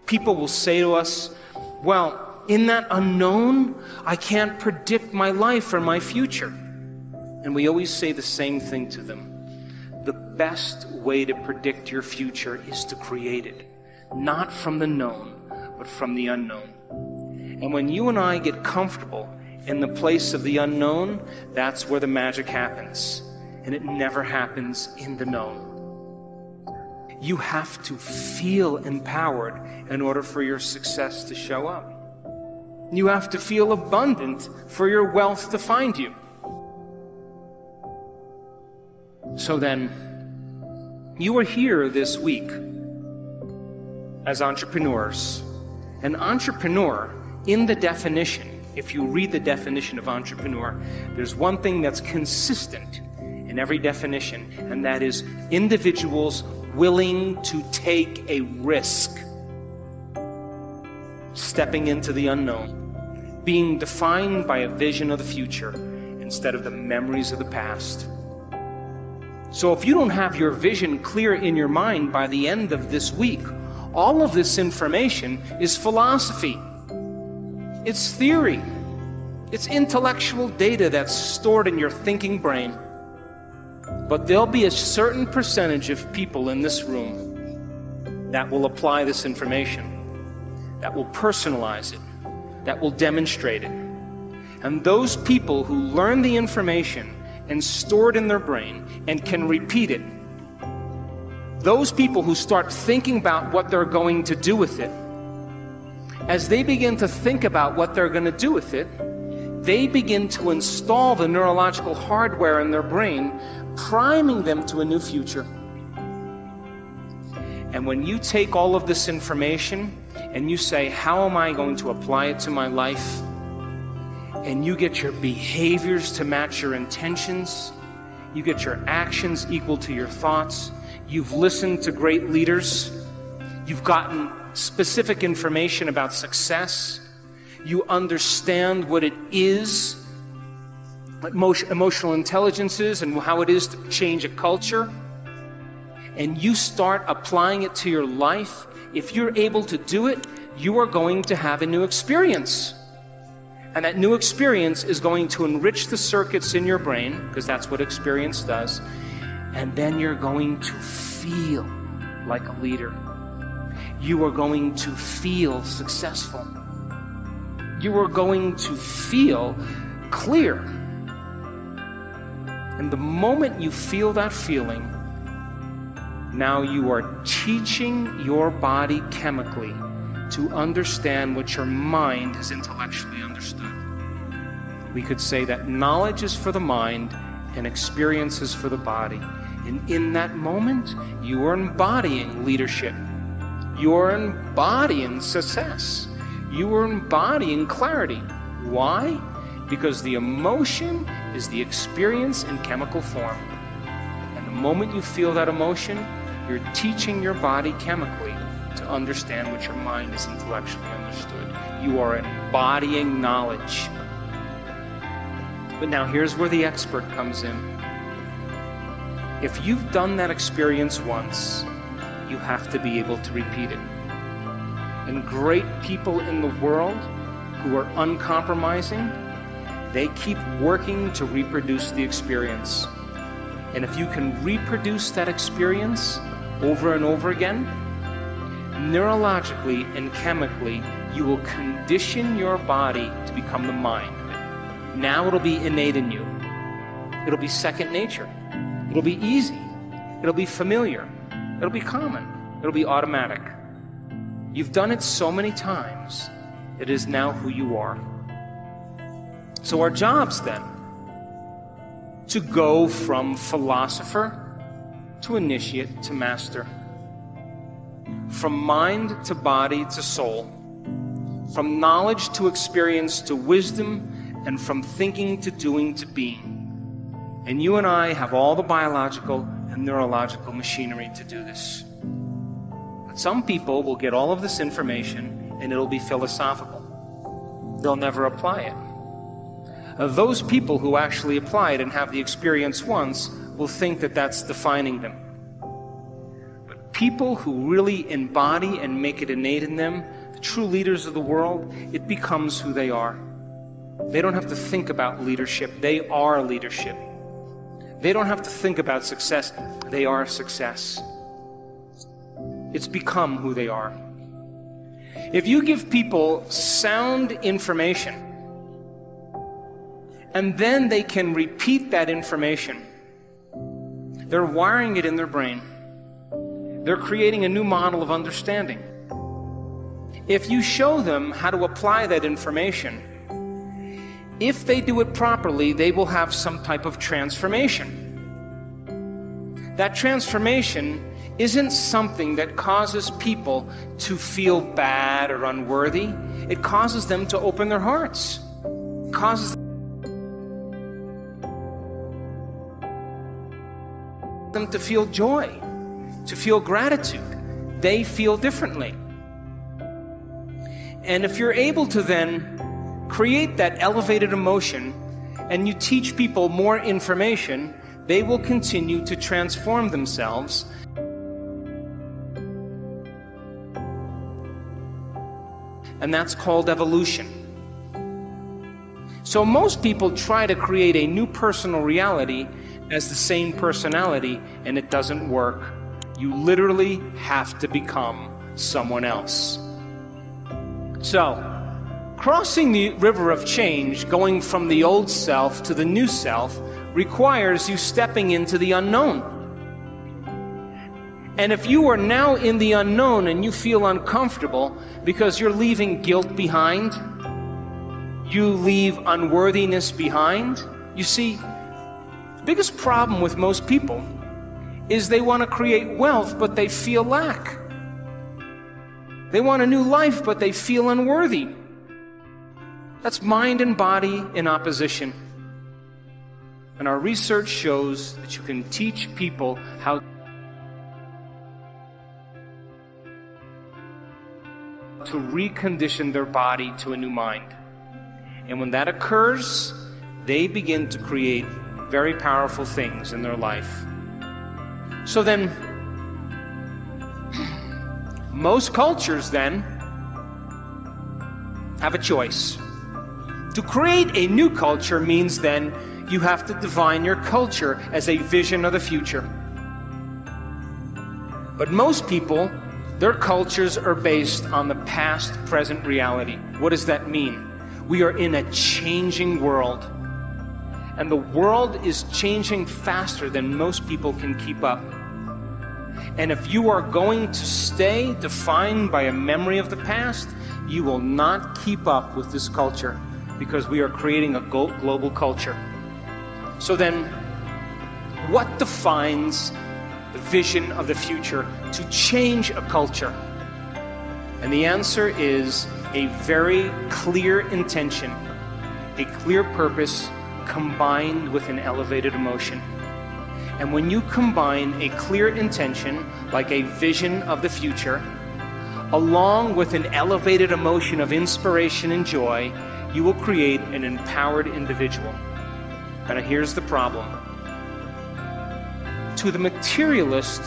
People will say to us, well, in that unknown, I can't predict my life or my future. And we always say the same thing to them. The best way to predict your future is to create it, not from the known, but from the unknown. And when you and I get comfortable in the place of the unknown, that's where the magic happens. And it never happens in the known. You have to feel empowered in order for your success to show up. You have to feel abundant for your wealth to find you. So then, you are here this week as entrepreneurs. An entrepreneur, in the definition, if you read the definition of entrepreneur, there's one thing that's consistent in every definition, and that is individuals willing to take a risk, stepping into the unknown, being defined by a vision of the future instead of the memories of the past. So if you don't have your vision clear in your mind by the end of this week, all of this information is philosophy. It's theory. It's intellectual data that's stored in your thinking brain. But there'll be a certain percentage of people in this room that will apply this information, that will personalize it, that will demonstrate it. And those people who learn the information and store it in their brain and can repeat it, those people who start thinking about what they're going to do with it, as they begin to think about what they're going to do with it, they begin to install the neurological hardware in their brain, priming them to a new future. And when you take all of this information and you say, how am I going to apply it to my life? And you get your behaviors to match your intentions, you get your actions equal to your thoughts, you've listened to great leaders, you've gotten specific information about success, you understand what it is, what emotional intelligence is, and how it is to change a culture, and you start applying it to your life, if you're able to do it, you are going to have a new experience. And that new experience is going to enrich the circuits in your brain, because that's what experience does, and then you're going to feel like a leader. You are going to feel successful. You are going to feel clear. And the moment you feel that feeling, now you are teaching your body chemically to understand what your mind has intellectually understood. We could say that knowledge is for the mind and experience is for the body. And in that moment, you are embodying leadership. You are embodying success. You are embodying clarity. Why? Because the emotion is the experience in chemical form. And the moment you feel that emotion, you're teaching your body chemically to understand what your mind has intellectually understood. You are embodying knowledge. But now here's where the expert comes in. If you've done that experience once, you have to be able to repeat it. And great people in the world who are uncompromising, they keep working to reproduce the experience. And if you can reproduce that experience over and over again, neurologically and chemically, you will condition your body to become the mind. Now it'll be innate in you. It'll be second nature. It'll be easy. It'll be familiar. It'll be common. It'll be automatic. You've done it so many times, it is now who you are. So our job's then to go from philosopher to initiate to master. From mind to body to soul. From knowledge to experience to wisdom, and from thinking to doing to being. And you and I have all the biological and neurological machinery to do this. But some people will get all of this information and it'll be philosophical. They'll never apply it. Those people who actually apply it and have the experience once will think that that's defining them. But people who really embody and make it innate in them, the true leaders of the world, it becomes who they are. They don't have to think about leadership. They are leadership. They don't have to think about success. They are success. It's become who they are. If you give people sound information, and then they can repeat that information, they're wiring it in their brain. They're creating a new model of understanding. If you show them how to apply that information, if they do it properly, they will have some type of transformation. That transformation isn't something that causes people to feel bad or unworthy. It causes them to open their hearts. It causes them to feel joy, to feel gratitude. They feel differently. And if you're able to then create that elevated emotion and you teach people more information, they will continue to transform themselves. And that's called evolution. So most people try to create a new personal reality as the same personality, and it doesn't work. You literally have to become someone else. So, crossing the river of change, going from the old self to the new self, requires you stepping into the unknown. And if you are now in the unknown and you feel uncomfortable because you're leaving guilt behind, you leave unworthiness behind, you see, the biggest problem with most people is they want to create wealth, but they feel lack. They want a new life, but they feel unworthy. That's mind and body in opposition. And our research shows that you can teach people how to recondition their body to a new mind. And when that occurs, they begin to create very powerful things in their life. So then, most cultures then have a choice. To create a new culture means then you have to define your culture as a vision of the future. But most people, their cultures are based on the past-present reality. What does that mean? We are in a changing world. And the world is changing faster than most people can keep up. And if you are going to stay defined by a memory of the past, you will not keep up with this culture, because we are creating a global culture. So then, what defines the vision of the future to change a culture? And the answer is a very clear intention, a clear purpose combined with an elevated emotion. And when you combine a clear intention, like a vision of the future, along with an elevated emotion of inspiration and joy, you will create an empowered individual. And here's the problem. To the materialist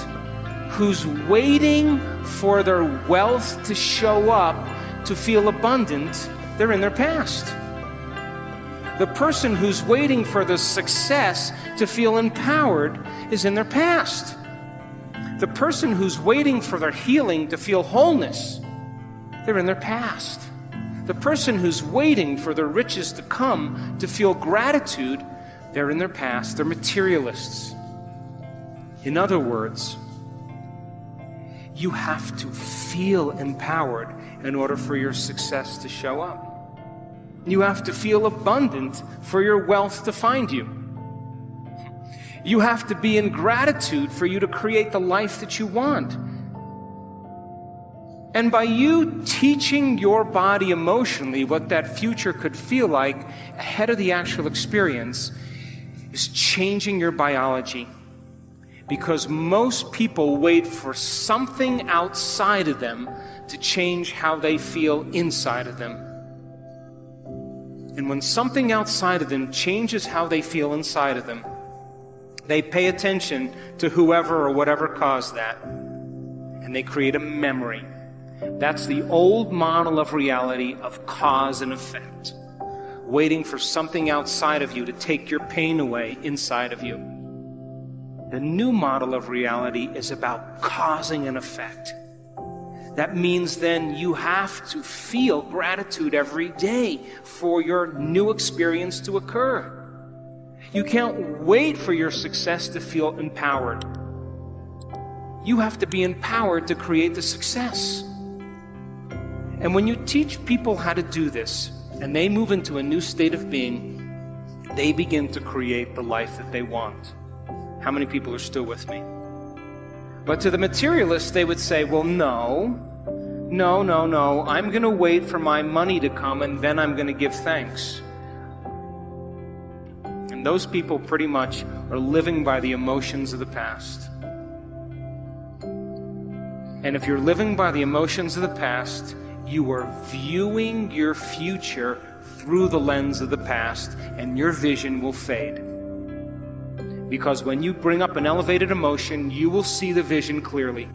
who's waiting for their wealth to show up to feel abundant, they're in their past. The person who's waiting for the success to feel empowered is in their past. The person who's waiting for their healing to feel wholeness, they're in their past. The person who's waiting for their riches to come to feel gratitude, they're in their past. They're materialists. In other words, you have to feel empowered in order for your success to show up. You have to feel abundant for your wealth to find you. You have to be in gratitude for you to create the life that you want. And by you teaching your body emotionally what that future could feel like ahead of the actual experience is changing your biology. Because most people wait for something outside of them to change how they feel inside of them. And when something outside of them changes how they feel inside of them, they pay attention to whoever or whatever caused that. and they create a memory. That's the old model of reality of cause and effect, waiting for something outside of you to take your pain away inside of you. The new model of reality is about causing an effect. That means then you have to feel gratitude every day for your new experience to occur. You can't wait for your success to feel empowered. You have to be empowered to create the success. And when you teach people how to do this, and they move into a new state of being, they begin to create the life that they want. How many people are still with me? But to the materialists, they would say, well, no, I'm going to wait for my money to come and then I'm going to give thanks. And those people pretty much are living by the emotions of the past. And if you're living by the emotions of the past, you are viewing your future through the lens of the past, and your vision will fade. Because when you bring up an elevated emotion, you will see the vision clearly.